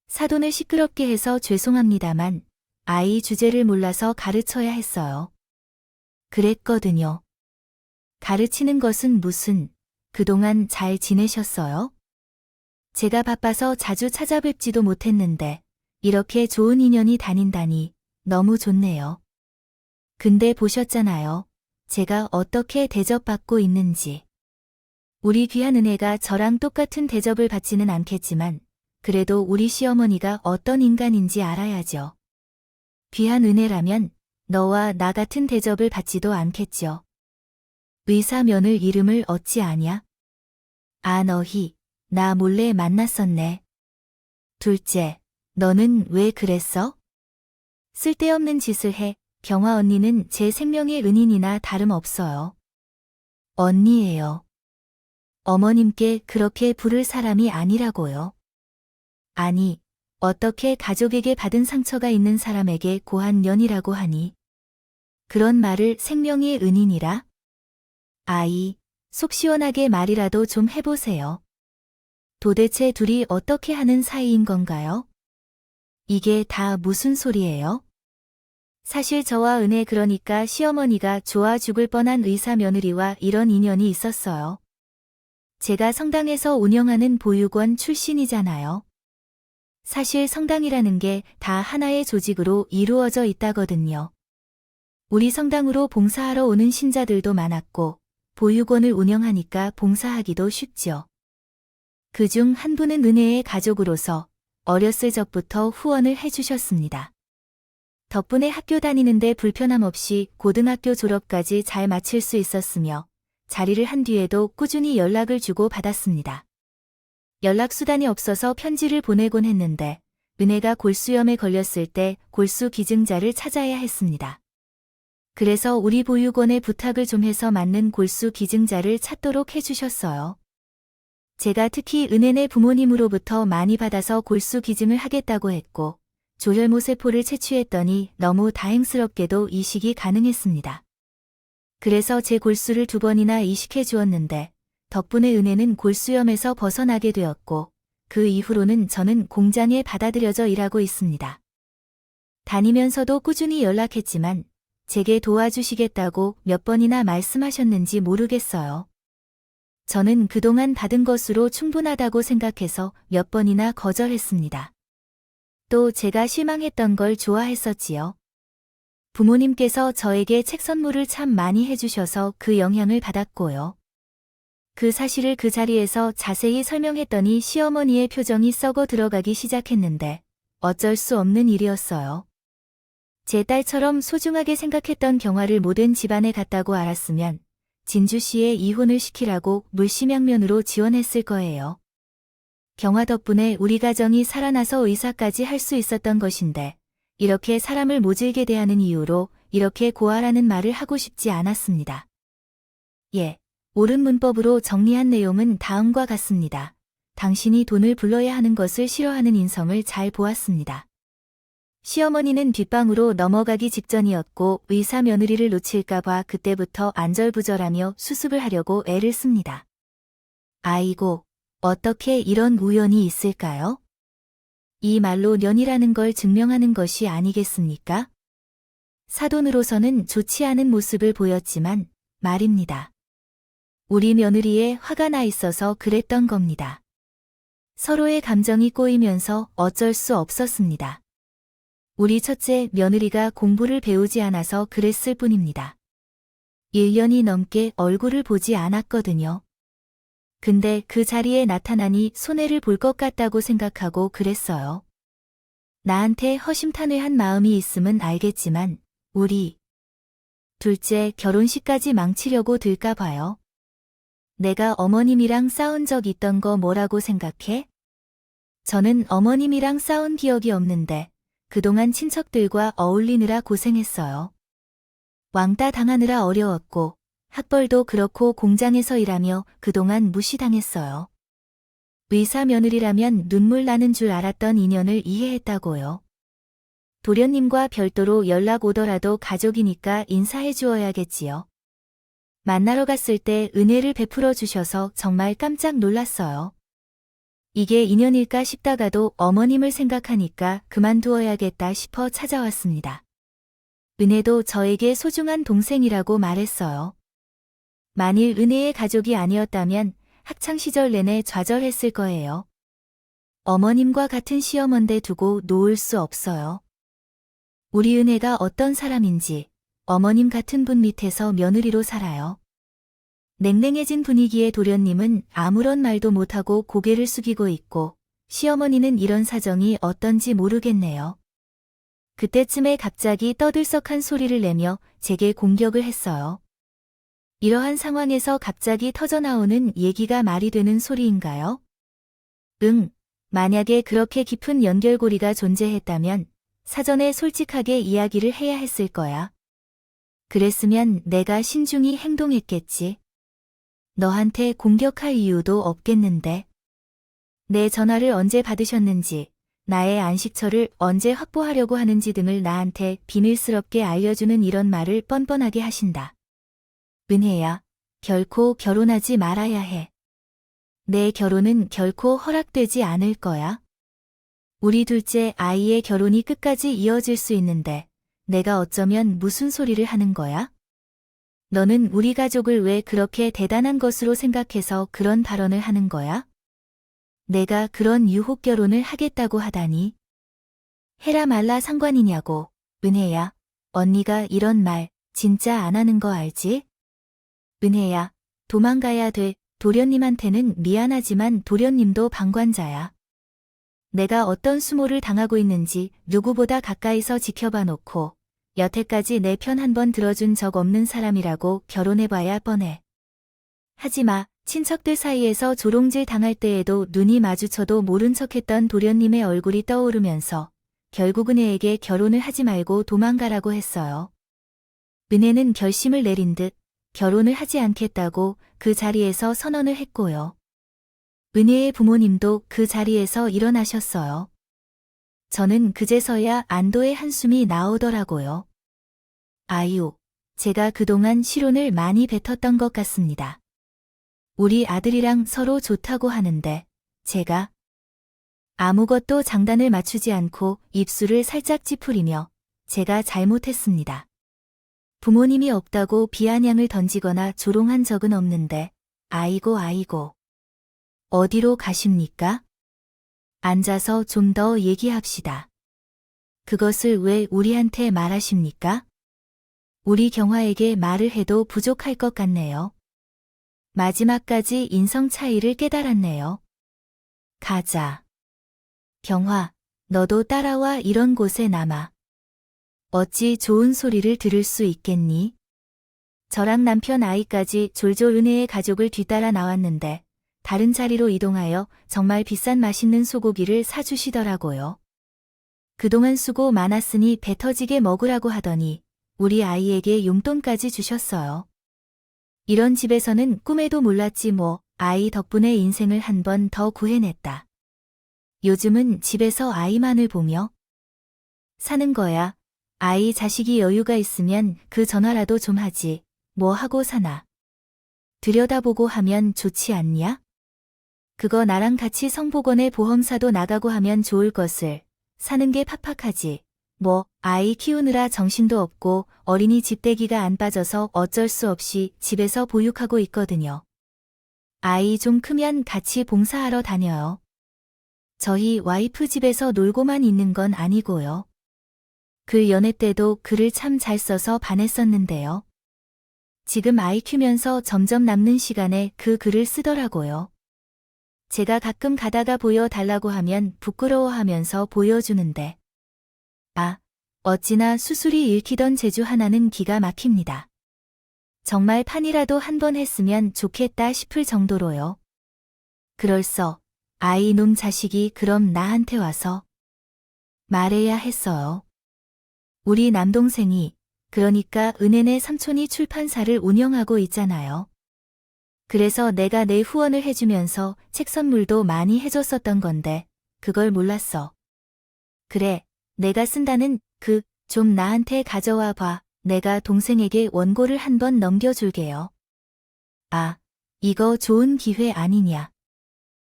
S1: 사돈을 시끄럽게 해서 죄송합니다만 아이 주제를 몰라서 가르쳐야 했어요. 그랬거든요. 가르치는 것은 무슨, 그동안 잘 지내셨어요? 제가 바빠서 자주 찾아뵙지도 못했는데 이렇게 좋은 인연이 다닌다니 너무 좋네요. 근데 보셨잖아요. 제가 어떻게 대접받고 있는지. 우리 귀한 은혜가 저랑 똑같은 대접을 받지는 않겠지만 그래도 우리 시어머니가 어떤 인간인지 알아야죠. 귀한 은혜라면 너와 나 같은 대접을 받지도 않겠죠. 의사 며느리 이름을 어찌 아냐? 아 너희, 나 몰래 만났었네. 둘째, 너는 왜 그랬어? 쓸데없는 짓을 해. 경화 언니는 제 생명의 은인이나 다름없어요. 언니예요. 어머님께 그렇게 부를 사람이 아니라고요. 아니, 어떻게 가족에게 받은 상처가 있는 사람에게 고한 년이라고 하니? 그런 말을 생명의 은인이라? 아이, 속 시원하게 말이라도 좀 해보세요. 도대체 둘이 어떻게 하는 사이인 건가요? 이게 다 무슨 소리예요? 사실 저와 은혜 그러니까 시어머니가 좋아 죽을 뻔한 의사 며느리와 이런 인연이 있었어요. 제가 성당에서 운영하는 보육원 출신이잖아요. 사실 성당이라는 게 다 하나의 조직으로 이루어져 있다거든요. 우리 성당으로 봉사하러 오는 신자들도 많았고 보육원을 운영하니까 봉사하기도 쉽죠. 그중 한 분은 은혜의 가족으로서 어렸을 적부터 후원을 해주셨습니다. 덕분에 학교 다니는데 불편함 없이 고등학교 졸업까지 잘 마칠 수 있었으며 자리를 한 뒤에도 꾸준히 연락을 주고 받았습니다. 연락수단이 없어서 편지를 보내곤 했는데 은혜가 골수염에 걸렸을 때 골수 기증자를 찾아야 했습니다. 그래서 우리 보육원에 부탁을 좀 해서 맞는 골수 기증자를 찾도록 해주셨어요. 제가 특히 은혜네 부모님으로부터 많이 받아서 골수 기증을 하겠다고 했고 조혈모 세포를 채취했더니 너무 다행스럽게도 이식이 가능했습니다. 그래서 제 골수를 2번이나 이식해 주었는데 덕분에 은혜는 골수염에서 벗어나게 되었고 그 이후로는 저는 공장에 받아들여져 일하고 있습니다. 다니면서도 꾸준히 연락했지만 제게 도와주시겠다고 몇 번이나 말씀하셨는지 모르겠어요. 저는 그동안 받은 것으로 충분하다고 생각해서 몇 번이나 거절했습니다. 또 제가 실망했던 걸 좋아했었지요. 부모님께서 저에게 책 선물을 참 많이 해주셔서 그 영향을 받았고요. 그 사실을 그 자리에서 자세히 설명했더니 시어머니의 표정이 썩어 들어가기 시작했는데 어쩔 수 없는 일이었어요. 제 딸처럼 소중하게 생각했던 경화를 모든 집안에 갔다고 알았으면 진주 씨의 이혼을 시키라고 물심양면으로 지원했을 거예요. 경화 덕분에 우리 가정이 살아나서 의사까지 할 수 있었던 것인데 이렇게 사람을 모질게 대하는 이유로 이렇게 고하라는 말을 하고 싶지 않았습니다. 예, 옳은 문법으로 정리한 내용은 다음과 같습니다. 당신이 돈을 불러야 하는 것을 싫어하는 인성을 잘 보았습니다. 시어머니는 뒷방으로 넘어가기 직전이었고 의사 며느리를 놓칠까봐 그때부터 안절부절하며 수습을 하려고 애를 씁니다. 아이고, 어떻게 이런 우연이 있을까요? 이 말로 년이라는 걸 증명하는 것이 아니겠습니까? 사돈으로서는 좋지 않은 모습을 보였지만 말입니다. 우리 며느리에 화가 나 있어서 그랬던 겁니다. 서로의 감정이 꼬이면서 어쩔 수 없었습니다. 우리 첫째 며느리가 공부를 배우지 않아서 그랬을 뿐입니다. 1년이 넘게 얼굴을 보지 않았거든요. 근데 그 자리에 나타나니 손해를 볼 것 같다고 생각하고 그랬어요. 나한테 허심탄회한 마음이 있음은 알겠지만 우리 둘째 결혼식까지 망치려고 들까 봐요. 내가 어머님이랑 싸운 적 있던 거 뭐라고 생각해? 저는 어머님이랑 싸운 기억이 없는데 그동안 친척들과 어울리느라 고생했어요. 왕따 당하느라 어려웠고 학벌도 그렇고 공장에서 일하며 그동안 무시당했어요. 의사 며느리라면 눈물 나는 줄 알았던 인연을 이해했다고요. 도련님과 별도로 연락 오더라도 가족이니까 인사해 주어야겠지요. 만나러 갔을 때 은혜를 베풀어 주셔서 정말 깜짝 놀랐어요. 이게 인연일까 싶다가도 어머님을 생각하니까 그만두어야겠다 싶어 찾아왔습니다. 은혜도 저에게 소중한 동생이라고 말했어요. 만일 은혜의 가족이 아니었다면 학창시절 내내 좌절했을 거예요. 어머님과 같은 시어머니데 두고 놓을 수 없어요. 우리 은혜가 어떤 사람인지 어머님 같은 분 밑에서 며느리로 살아요. 냉랭해진 분위기에 도련님은 아무런 말도 못하고 고개를 숙이고 있고 시어머니는 이런 사정이 어떤지 모르겠네요. 그때쯤에 갑자기 떠들썩한 소리를 내며 제게 공격을 했어요. 이러한 상황에서 갑자기 터져나오는 얘기가 말이 되는 소리인가요? 만약에 그렇게 깊은 연결고리가 존재했다면 사전에 솔직하게 이야기를 해야 했을 거야. 그랬으면 내가 신중히 행동했겠지. 너한테 공격할 이유도 없겠는데. 내 전화를 언제 받으셨는지, 나의 안식처를 언제 확보하려고 하는지 등을 나한테 비밀스럽게 알려주는 이런 말을 뻔뻔하게 하신다. 은혜야, 결코 결혼하지 말아야 해. 내 결혼은 결코 허락되지 않을 거야. 우리 둘째 아이의 결혼이 끝까지 이어질 수 있는데 내가 어쩌면 무슨 소리를 하는 거야? 너는 우리 가족을 왜 그렇게 대단한 것으로 생각해서 그런 발언을 하는 거야? 내가 그런 유혹 결혼을 하겠다고 하다니. 해라 말라 상관이냐고. 은혜야, 언니가 이런 말 진짜 안 하는 거 알지? 은혜야, 도망가야 돼. 도련님한테는 미안하지만 도련님도 방관자야. 내가 어떤 수모를 당하고 있는지 누구보다 가까이서 지켜봐 놓고 여태까지 내 편 한 번 들어준 적 없는 사람이라고 결혼해봐야 뻔해. 하지마, 친척들 사이에서 조롱질 당할 때에도 눈이 마주쳐도 모른 척했던 도련님의 얼굴이 떠오르면서 결국 은혜에게 결혼을 하지 말고 도망가라고 했어요. 은혜는 결심을 내린 듯 결혼을 하지 않겠다고 그 자리에서 선언을 했고요. 은혜의 부모님도 그 자리에서 일어나셨어요. 저는 그제서야 안도의 한숨이 나오더라고요. 아유, 제가 그동안 실혼을 많이 뱉었던 것 같습니다. 우리 아들이랑 서로 좋다고 하는데 제가 아무것도 장단을 맞추지 않고 입술을 살짝 찌푸리며 제가 잘못했습니다. 부모님이 없다고 비아냥을 던지거나 조롱한 적은 없는데 아이고 아이고. 어디로 가십니까? 앉아서 좀 더 얘기합시다. 그것을 왜 우리한테 말하십니까? 우리 경화에게 말을 해도 부족할 것 같네요. 마지막까지 인성 차이를 깨달았네요. 가자. 경화, 너도 따라와. 이런 곳에 남아. 어찌 좋은 소리를 들을 수 있겠니? 저랑 남편 아이까지 졸졸 은혜의 가족을 뒤따라 나왔는데 다른 자리로 이동하여 정말 비싼 맛있는 소고기를 사주시더라고요. 그동안 수고 많았으니 배 터지게 먹으라고 하더니 우리 아이에게 용돈까지 주셨어요. 이런 집에서는 꿈에도 몰랐지 뭐. 아이 덕분에 인생을 한 번 더 구해냈다. 요즘은 집에서 아이만을 보며 사는 거야. 아이 자식이 여유가 있으면 그 전화라도 좀 하지. 뭐 하고 사나. 들여다보고 하면 좋지 않냐? 그거 나랑 같이 성복원에 보험사도 나가고 하면 좋을 것을. 사는 게 팍팍하지. 뭐 아이 키우느라 정신도 없고 어린이 집대기가 안 빠져서 어쩔 수 없이 집에서 보육하고 있거든요. 아이 좀 크면 같이 봉사하러 다녀요. 저희 와이프 집에서 놀고만 있는 건 아니고요. 글 연애 때도 글을 참 잘 써서 반했었는데요. 지금 아이 키우면서 점점 남는 시간에 그 글을 쓰더라고요. 제가 가끔 가다가 보여달라고 하면 부끄러워하면서 보여주는데 아, 어찌나 수술이 읽히던 제주 하나는 기가 막힙니다. 정말 판이라도 한 번 했으면 좋겠다 싶을 정도로요. 그럴서 아이 놈 자식이 그럼 나한테 와서 말해야 했어요. 우리 남동생이 그러니까 은혜네 삼촌이 출판사를 운영하고 있잖아요. 그래서 내가 내 후원을 해주면서 책 선물도 많이 해줬었던 건데 그걸 몰랐어. 그래, 내가 쓴다는 좀 나한테 가져와 봐. 내가 동생에게 원고를 한번 넘겨줄게요. 아, 이거 좋은 기회 아니냐.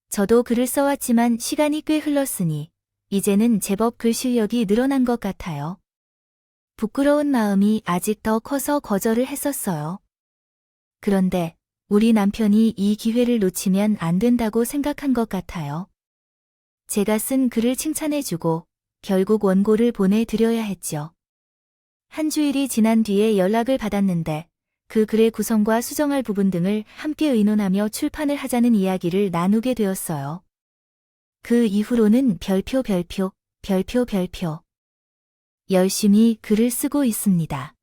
S1: 저도 글을 써왔지만 시간이 꽤 흘렀으니 이제는 제법 글 실력이 늘어난 것 같아요. 부끄러운 마음이 아직 더 커서 거절을 했었어요. 그런데 우리 남편이 이 기회를 놓치면 안 된다고 생각한 것 같아요. 제가 쓴 글을 칭찬해주고 결국 원고를 보내드려야 했죠. 한 주일이 지난 뒤에 연락을 받았는데 그 글의 구성과 수정할 부분 등을 함께 의논하며 출판을 하자는 이야기를 나누게 되었어요. 그 이후로는 별표. 열심히 글을 쓰고 있습니다.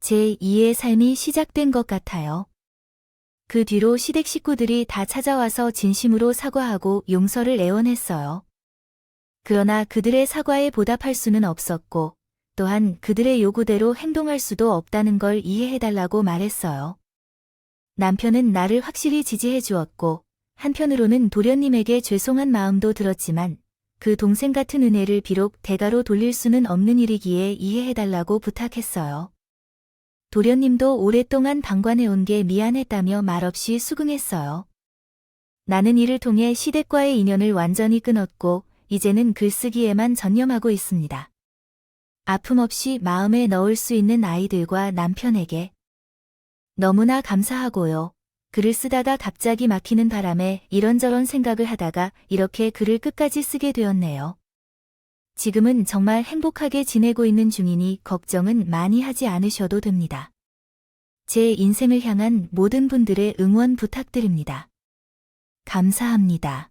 S1: 제 2의 삶이 시작된 것 같아요. 그 뒤로 시댁 식구들이 다 찾아와서 진심으로 사과하고 용서를 애원했어요. 그러나 그들의 사과에 보답할 수는 없었고 또한 그들의 요구대로 행동할 수도 없다는 걸 이해해달라고 말했어요. 남편은 나를 확실히 지지해 주었고 한편으로는 도련님에게 죄송한 마음도 들었지만 그 동생 같은 은혜를 비록 대가로 돌릴 수는 없는 일이기에 이해해달라고 부탁했어요. 도련님도 오랫동안 방관해온 게 미안했다며 말없이 수긍했어요. 나는 이를 통해 시댁과의 인연을 완전히 끊었고 이제는 글쓰기에만 전념하고 있습니다. 아픔 없이 마음에 넣을 수 있는 아이들과 남편에게 너무나 감사하고요. 글을 쓰다가 갑자기 막히는 바람에 이런저런 생각을 하다가 이렇게 글을 끝까지 쓰게 되었네요. 지금은 정말 행복하게 지내고 있는 중이니 걱정은 많이 하지 않으셔도 됩니다. 제 인생을 향한 모든 분들의 응원 부탁드립니다. 감사합니다.